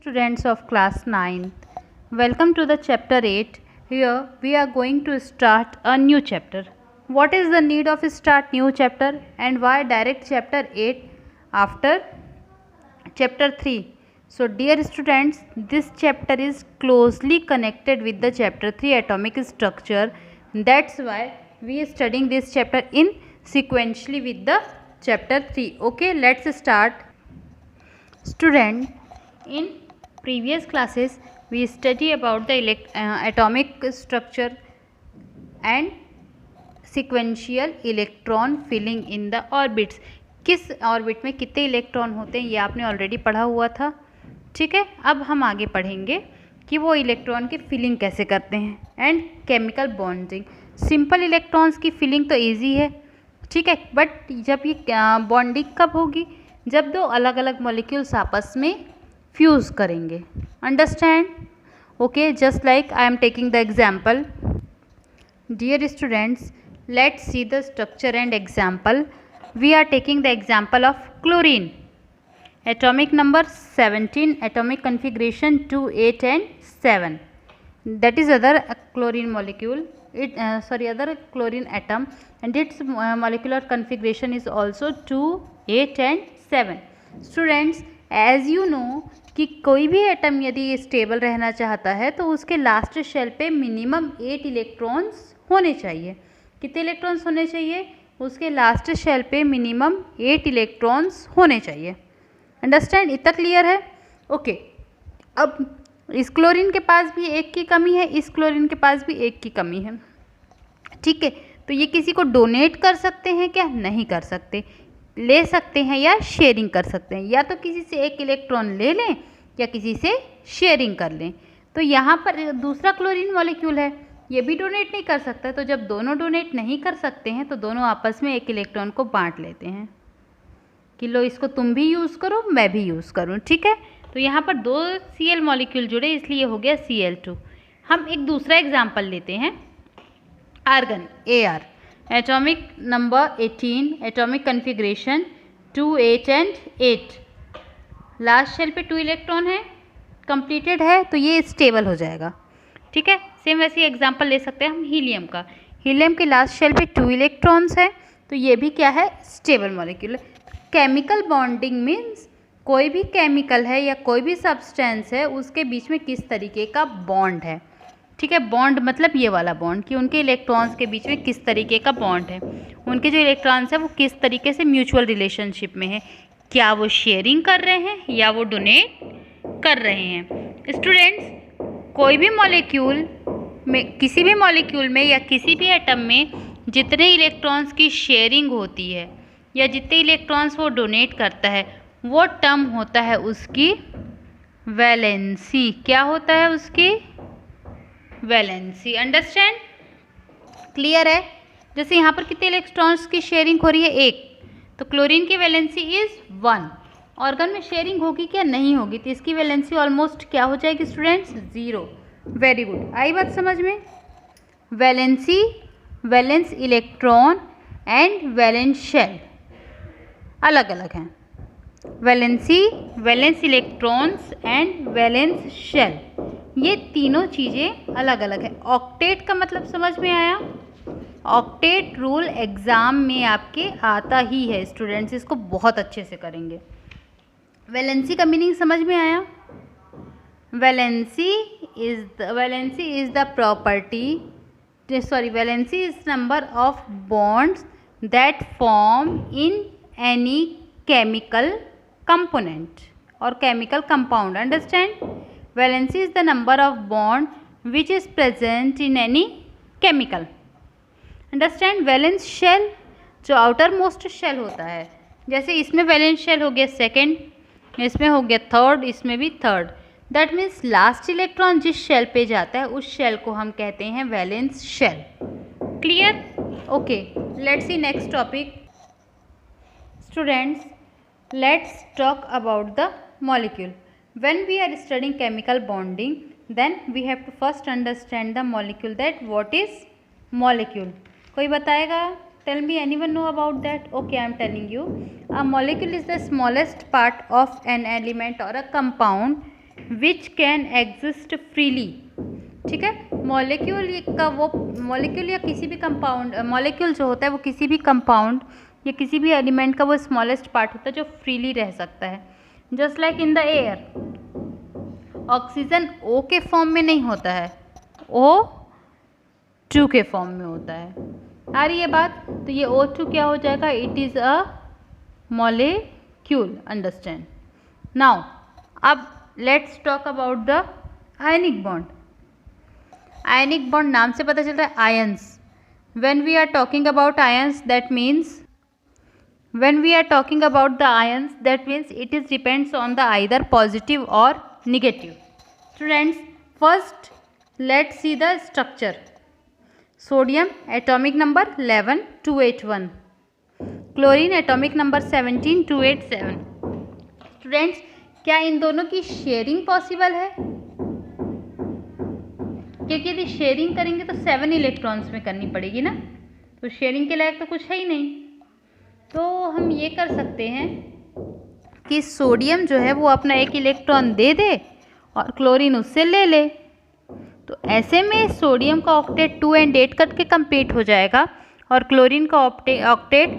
students of class 9th. Welcome to the chapter 8. Here we are going to start a new chapter. What is the need of start new chapter and why direct chapter 8 after chapter 3? So dear students, this chapter is closely connected with the chapter 3 atomic structure. That's why we are studying this chapter in sequentially with the chapter 3. Okay, let's start. Student, in previous classes we study about the atomic structure and sequential electron filling in the orbits. किस orbit में कितने electron होते हैं ये आपने already पढ़ा हुआ था. ठीक है, अब हम आगे पढ़ेंगे कि वो इलेक्ट्रॉन की फिलिंग कैसे करते हैं and chemical bonding. Simple electrons की फिलिंग तो इजी है, ठीक है, बट जब ये बॉन्डिंग कब होगी? जब दो अलग अलग मॉलिक्यूल्स आपस में फ्यूज़ करेंगे. Understand? Okay, just like I am taking the example. Dear students, let's see the structure and example. We are taking the example of chlorine. Atomic number 17, atomic configuration 2, 8 and 7. That is other chlorine molecule. Other chlorine atom, and its molecular configuration is also 2, 8 and 7. Students, as you know कि कोई भी atom यदि stable रहना चाहता है तो उसके last shell पे मिनिमम 8 इलेक्ट्रॉन्स होने चाहिए. कितने इलेक्ट्रॉन्स होने चाहिए? उसके लास्ट शेल पे मिनिमम 8 इलेक्ट्रॉन्स होने चाहिए. अंडरस्टैंड? इतना क्लियर है? ओके. अब इस क्लोरीन के पास भी एक की कमी है, इस क्लोरीन के पास भी एक की कमी है. ठीक है, तो ये किसी को डोनेट कर सकते हैं क्या? नहीं कर सकते. ले सकते हैं या शेयरिंग कर सकते हैं. या तो किसी से एक इलेक्ट्रॉन ले लें या किसी से शेयरिंग कर लें. तो यहाँ पर दूसरा क्लोरीन मॉलिक्यूल है, ये भी डोनेट नहीं कर सकता. तो जब दोनों डोनेट नहीं कर सकते हैं तो दोनों आपस में एक इलेक्ट्रॉन को बांट लेते हैं कि लो इसको तुम भी यूज़ करो, मैं भी यूज़ करूँ. ठीक है, तो यहाँ पर दो Cl मॉलिक्यूल जुड़े इसलिए हो गया Cl2. हम एक दूसरा एग्जाम्पल लेते हैं. Argon Ar, atomic number 18, atomic configuration 2, 8 and 8. Last shell पे 2 इलेक्ट्रॉन है, कंप्लीटेड है, तो ये स्टेबल हो जाएगा. ठीक है, सेम वैसे ही एग्जाम्पल ले सकते हैं हम हीलियम का. हीलियम के लास्ट शेल पे 2 इलेक्ट्रॉन्स है, तो ये भी क्या है? Stable molecule. Chemical bonding means कोई भी केमिकल है या कोई भी सब्सटेंस है उसके बीच में किस तरीके का बॉन्ड है. ठीक है, बॉन्ड मतलब ये वाला बॉन्ड कि उनके इलेक्ट्रॉन्स के बीच में किस तरीके का बॉन्ड है, उनके जो इलेक्ट्रॉन्स है वो किस तरीके से म्यूचुअल रिलेशनशिप में है. क्या वो शेयरिंग कर रहे हैं या वो डोनेट कर रहे हैं. स्टूडेंट्स, कोई भी मॉलिक्यूल में, किसी भी मॉलिक्यूल में या किसी भी एटम में जितने इलेक्ट्रॉन्स की शेयरिंग होती है या जितने इलेक्ट्रॉन्स वो डोनेट करता है वो टर्म होता है उसकी वैलेंसी. क्या होता है? उसकी वैलेंसी. अंडरस्टैंड? क्लियर है? जैसे यहाँ पर कितने इलेक्ट्रॉन्स की शेयरिंग हो रही है? 1. तो क्लोरीन की वैलेंसी इज 1. ऑर्गन में शेयरिंग होगी क्या? नहीं होगी, तो इसकी वैलेंसी ऑलमोस्ट क्या हो जाएगी स्टूडेंट्स? 0. Very good. आई बात समझ में? Valency, valence electron and valence shell अलग अलग हैं. Valency, valence electrons and valence shell, ये तीनों चीज़ें अलग अलग हैं. ऑक्टेट का मतलब समझ में आया? ऑक्टेट रूल एग्ज़ाम में आपके आता ही है स्टूडेंट्स, इसको बहुत अच्छे से करेंगे. वैलेंसी का मीनिंग समझ में आया? Valency is the property, valency is number of bonds that form in any chemical component or chemical compound. Understand? Valency is the number of bond which is present in any chemical. Understand? Valence shell जो outermost shell होता है, जैसे इसमें valence shell हो गया 2nd, इसमें हो गया 3rd, इसमें भी 3rd. That means last electron जिस शेल पे जाता है उस शेल को हम कहते हैं valence shell. Clear? Okay, let's see next topic. Students, let's talk about the molecule. When we are studying chemical bonding then we have to first understand the molecule. That what is molecule? कोई बताएगा? Tell me, anyone know about that? Okay, I am telling you. A molecule is the smallest part of an element or a compound which can exist freely. ठीक है, molecule का वो molecule या किसी भी compound, molecule जो होता है वो किसी भी कंपाउंड या किसी भी एलिमेंट का वो स्मॉलेस्ट पार्ट होता है जो फ्रीली रह सकता है। Just like in the air, oxygen O के फॉर्म में नहीं होता है, O2 के फॉर्म में होता है। आ रही है बात? तो ये O2 क्या हो जाएगा? It is a molecule. Understand now. अब let's talk about the ionic bond. Ionic bond नाम से पता चल रहा है ions. When we are talking about ions that means it is depends on the either positive or negative. Students, first let's see the structure. Sodium atomic number 11 281, chlorine atomic number 17 287. Students, क्या इन दोनों की sharing possible है? क्योंकि यदि sharing करेंगे तो 7 electrons में करनी पड़ेगी ना, तो शेयरिंग के लायक तो कुछ है ही नहीं। तो हम ये कर सकते हैं कि सोडियम जो है वो अपना एक इलेक्ट्रॉन दे दे और क्लोरीन उससे ले ले। तो ऐसे में सोडियम का ऑक्टेट 2 and 8 करके कंप्लीट हो जाएगा और क्लोरीन का ऑक्टेट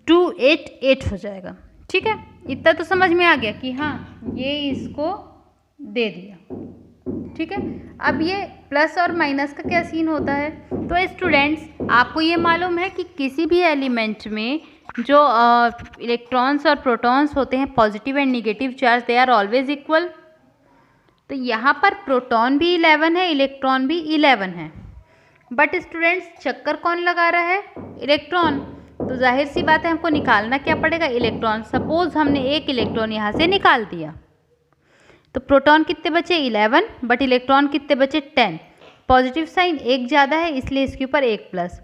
288 हो जाएगा। ठीक है, इतना तो समझ में आ गया कि हाँ ये इसको दे दिया। ठीक है, अब ये प्लस और माइनस का क्या सीन होता है? तो स्टूडेंट्स, आपको ये मालूम है कि किसी भी एलिमेंट में जो इलेक्ट्रॉन्स और प्रोटॉन्स होते हैं, positive and negative charge, they are always equal. तो यहाँ पर प्रोटॉन भी 11 है, इलेक्ट्रॉन भी 11 है, बट स्टूडेंट्स चक्कर कौन लगा रहा है? इलेक्ट्रॉन। तो जाहिर सी बात है हमको निकालना क्या पड़ेगा? इलेक्ट्रॉन। सपोज हमने एक इलेक्ट्रॉन यहाँ से निकाल दिया, तो प्रोटॉन कितने बचे? 11, बट इलेक्ट्रॉन कितने बचे? 10। पॉजिटिव साइन एक ज़्यादा है इसलिए इसके ऊपर एक प्लस।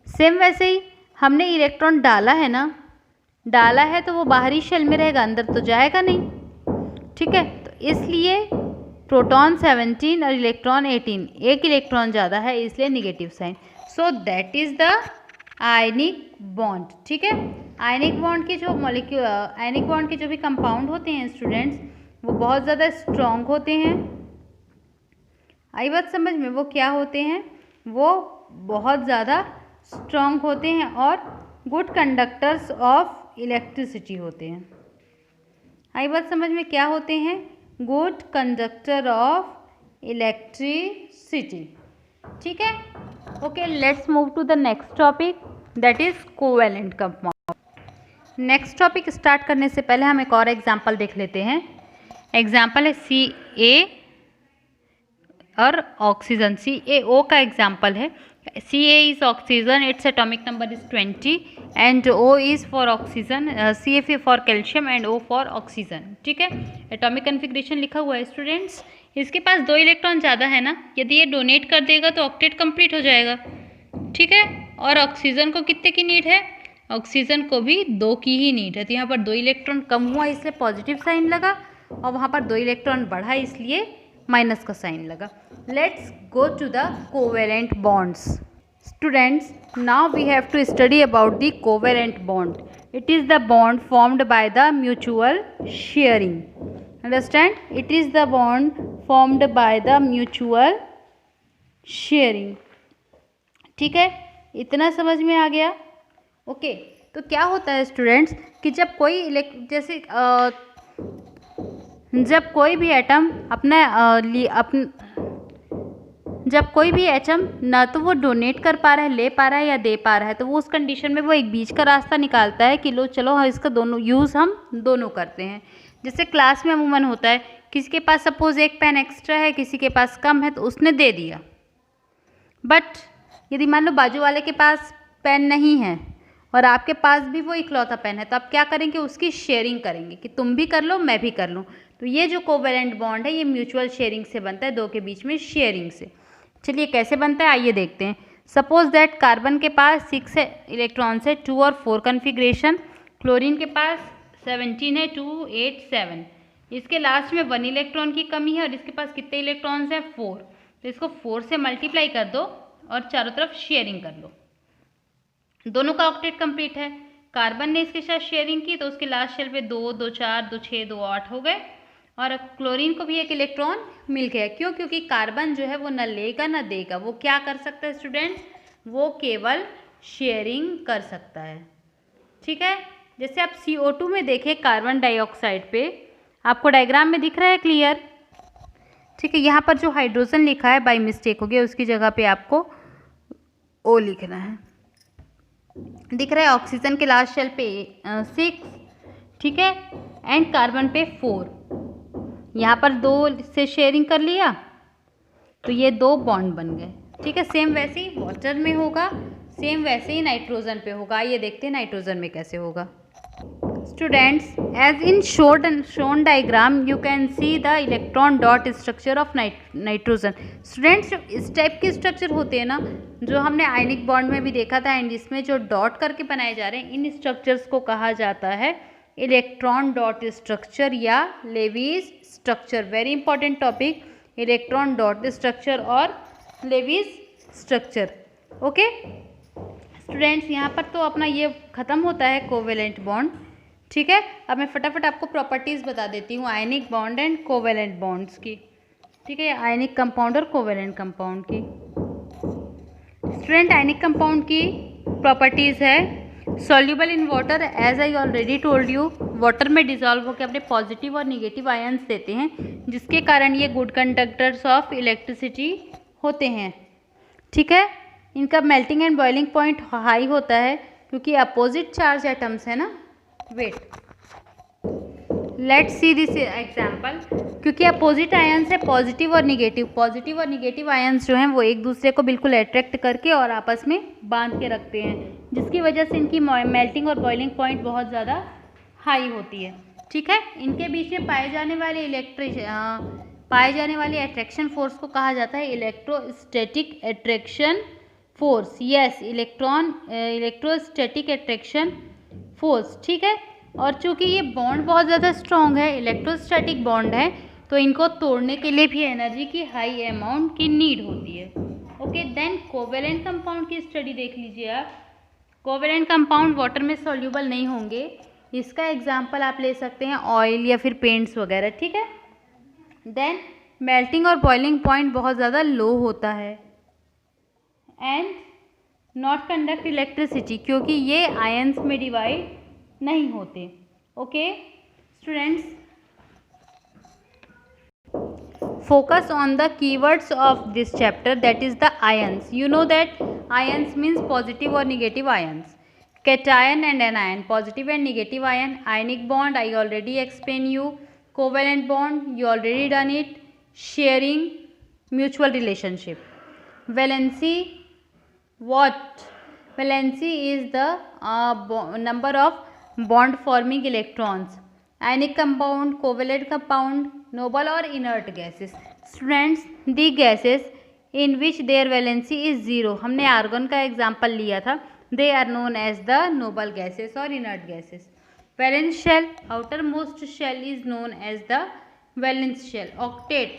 सेम वैसे ही हमने इलेक्ट्रॉन डाला है ना, डाला है तो वो बाहरी शेल में रहेगा, अंदर तो जाएगा नहीं। ठीक है, तो इसलिए प्रोटॉन 17 और इलेक्ट्रॉन 18, एक इलेक्ट्रॉन ज़्यादा है इसलिए negative sign. So that is the ionic bond. ठीक है, आयनिक बॉन्ड के जो भी कंपाउंड होते हैं स्टूडेंट्स, वो बहुत ज़्यादा स्ट्रॉन्ग होते हैं। आई बात समझ में? वो क्या होते हैं? वो बहुत ज़्यादा स्ट्रॉन्ग होते हैं और गुड कंडक्टर्स ऑफ इलेक्ट्रिसिटी होते हैं। आई बात समझ में? क्या होते हैं? Good conductor of electricity. ठीक है, okay, let's move to the next topic, that is covalent compound. Next topic start करने से पहले हम एक और एग्जाम्पल देख लेते हैं। एग्जाम्पल है Ca और ऑक्सीजन। CaO का एग्जाम्पल है। Ca is oxygen, its atomic number is 20 and O is for oxygen, Ca for calcium and O for oxygen. ठीक है, एटॉमिक कन्फिग्रेशन लिखा हुआ है स्टूडेंट्स। इसके पास 2 इलेक्ट्रॉन ज़्यादा है ना, यदि ये डोनेट कर देगा तो ऑक्टेट कंप्लीट हो जाएगा। ठीक है, और ऑक्सीजन को कितने की नीड है? ऑक्सीजन को भी 2 की ही नीड है। तो यहाँ पर 2 इलेक्ट्रॉन कम हुआ इसलिए पॉजिटिव साइन लगा, और वहाँ पर 2 इलेक्ट्रॉन बढ़ा इसलिए माइनस का साइन लगा। Let's go to the covalent bonds. Students, now we have to study about the covalent bond. It is the bond formed by the mutual sharing. Understand? It is the bond formed by the mutual sharing. ठीक है, इतना समझ में आ गया? Okay, तो क्या होता है स्टूडेंट्स कि जब कोई भी एटम जब कोई भी एटम ना तो वो डोनेट कर पा रहा है, ले पा रहा है या दे पा रहा है, तो वो उस कंडीशन में वो एक बीच का रास्ता निकालता है कि लो चलो हम इसका दोनों यूज़ हम दोनों करते हैं। जैसे क्लास में अमूमन होता है, किसी के पास सपोज एक पेन एक्स्ट्रा है, किसी के पास कम है, तो उसने दे दिया। बट यदि मान लो बाजू वाले के पास पेन नहीं है और आपके पास भी वो इकलौता पेन है, तो आप क्या करेंगे? उसकी शेयरिंग करेंगे कि तुम भी कर लो मैं भी कर लूँ। तो ये जो कोवेलेंट बॉन्ड है ये म्यूचुअल शेयरिंग से बनता है, 2 के बीच में शेयरिंग से। चलिए कैसे बनता है आइए देखते हैं। सपोज दैट कार्बन के पास 6 इलेक्ट्रॉन्स है, 2 और 4 कन्फिग्रेशन। क्लोरीन के पास 17 है, 2 8 7। इसके लास्ट में 1 इलेक्ट्रॉन की कमी है और इसके पास कितने इलेक्ट्रॉन्स हैं? 4। तो इसको 4 से मल्टीप्लाई कर दो और चारों तरफ शेयरिंग कर लो। दोनों का ऑक्टेट कंप्लीट है। कार्बन ने इसके साथ शेयरिंग की तो उसके लास्ट शेल पे 2, 2 4, 2 6, 2 8 हो गए। और क्लोरीन को भी एक इलेक्ट्रॉन मिल गया। क्यों? क्योंकि कार्बन जो है वो न लेगा न देगा, वो क्या कर सकता है स्टूडेंट्स, वो केवल शेयरिंग कर सकता है। ठीक है, जैसे आप CO2 में देखें कार्बन डाइऑक्साइड पे, आपको डायग्राम में दिख रहा है क्लियर। ठीक है, यहाँ पर जो हाइड्रोजन लिखा है बाय मिस्टेक हो गया, उसकी जगह पे आपको O लिखना है। दिख रहा है ऑक्सीजन के लास्ट शेल पे 6, ठीक है, एंड कार्बन पे 4। यहाँ पर 2 से शेयरिंग कर लिया तो ये 2 बॉन्ड बन गए। ठीक है, सेम वैसे ही वाटर में होगा, सेम वैसे ही नाइट्रोजन पे होगा। ये देखते हैं नाइट्रोजन में कैसे होगा। Students, as in shown diagram, you can see the electron dot structure of nitrogen. Students, जो इस टाइप के स्ट्रक्चर होते हैं ना, जो हमने आयनिक बॉन्ड में भी देखा था, एंड इसमें जो डॉट करके बनाए जा रहे हैं, इन स्ट्रक्चर्स को कहा जाता है इलेक्ट्रॉन डॉट स्ट्रक्चर या Lewis structure. Very important topic, electron dot structure और लेविस स्ट्रक्चर। ओके स्टूडेंट्स, यहाँ पर तो अपना ये ख़त्म होता है कोवेलेंट बॉन्ड। ठीक है, अब मैं फटाफट आपको प्रॉपर्टीज़ बता देती हूँ ionic bond and covalent bonds की। ठीक है, आयनिक कंपाउंड और कोवेलेंट कंपाउंड की। स्टूडेंट, आयनिक कंपाउंड की प्रॉपर्टीज़ है soluble in water, as I already told you, water में डिजॉल्व होकर अपने पॉजिटिव और निगेटिव आयंस देते हैं, जिसके कारण ये गुड कंडक्टर्स ऑफ इलेक्ट्रिसिटी होते हैं। ठीक है, इनका melting and boiling point high होता है क्योंकि अपोजिट चार्ज एटम्स है ना। Wait, let's see this example. क्योंकि अपोजिट आयंस है पॉजिटिव और निगेटिव आयंस जो हैं वो एक दूसरे को बिल्कुल अट्रैक्ट करके और आपस में बांध के रखते हैं, जिसकी वजह से इनकी मेल्टिंग और बॉइलिंग पॉइंट बहुत ज़्यादा हाई होती है। ठीक है, इनके बीच में पाए जाने वाले अट्रैक्शन फोर्स को कहा जाता है electrostatic attraction force. Yes, electrostatic attraction force. ठीक है, और चूंकि ये बॉन्ड बहुत ज़्यादा स्ट्रॉन्ग है, इलेक्ट्रोस्टैटिक बॉन्ड है, तो इनको तोड़ने के लिए भी एनर्जी की हाई अमाउंट की नीड होती है। ओके, देन कोवेलेंट कंपाउंड की स्टडी देख लीजिए आप। कोवेलेंट कंपाउंड वाटर में सॉल्यूबल नहीं होंगे। इसका एग्जाम्पल आप ले सकते हैं ऑयल या फिर पेंट्स वगैरह। ठीक है, देन मेल्टिंग और बॉइलिंग पॉइंट बहुत ज़्यादा लो होता है एंड नॉट कंडक्ट इलेक्ट्रिसिटी, क्योंकि ये आयंस में डिवाइड नहीं होते। Okay students, focus on the keywords of this chapter, that is the ions. You know that ions means positive or negative ions. Cation and anion, positive and negative ion. Ionic bond, I already explained you. Covalent bond, you already done it. Sharing, mutual relationship. Valency, what? Valency is the number of bond forming electrons. Ionic compound, covalent compound, noble or inert gases. Students, the gases in which their valency is 0, हमने argon का example लिया था, they are known as the noble gases or inert gases. Valence shell, outermost shell is known as the valence shell. Octet,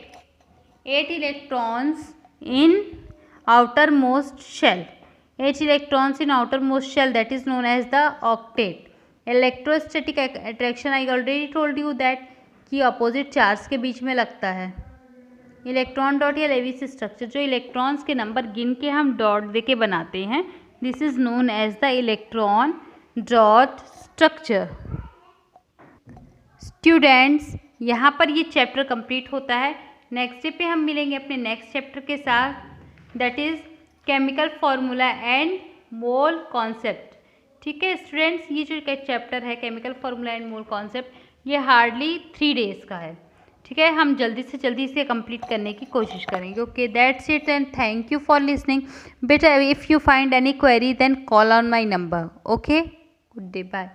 8 electrons in outermost shell. 8 electrons in outermost shell, that is known as the octet. Electrostatic attraction, I already told you that, कि opposite charge के बीच में लगता है। Electron dot या Lewis structure, जो electrons के number गिन के हम डॉट दे के बनाते हैं, this is known as the electron dot structure. Students, यहाँ पर ये चैप्टर कंप्लीट होता है। नेक्स्ट डे पे हम मिलेंगे अपने नेक्स्ट चैप्टर के साथ, that is chemical formula and mole concept. ठीक है स्टूडेंट्स, ये जो चैप्टर है chemical formula and mole concept, ये हार्डली 3 डेज़ का है। ठीक है, हम जल्दी से जल्दी इसे कंप्लीट करने की कोशिश करेंगे। Okay, that's it and thank you for listening. बेटा, if you find any query then call on my number. Okay, good day, bye.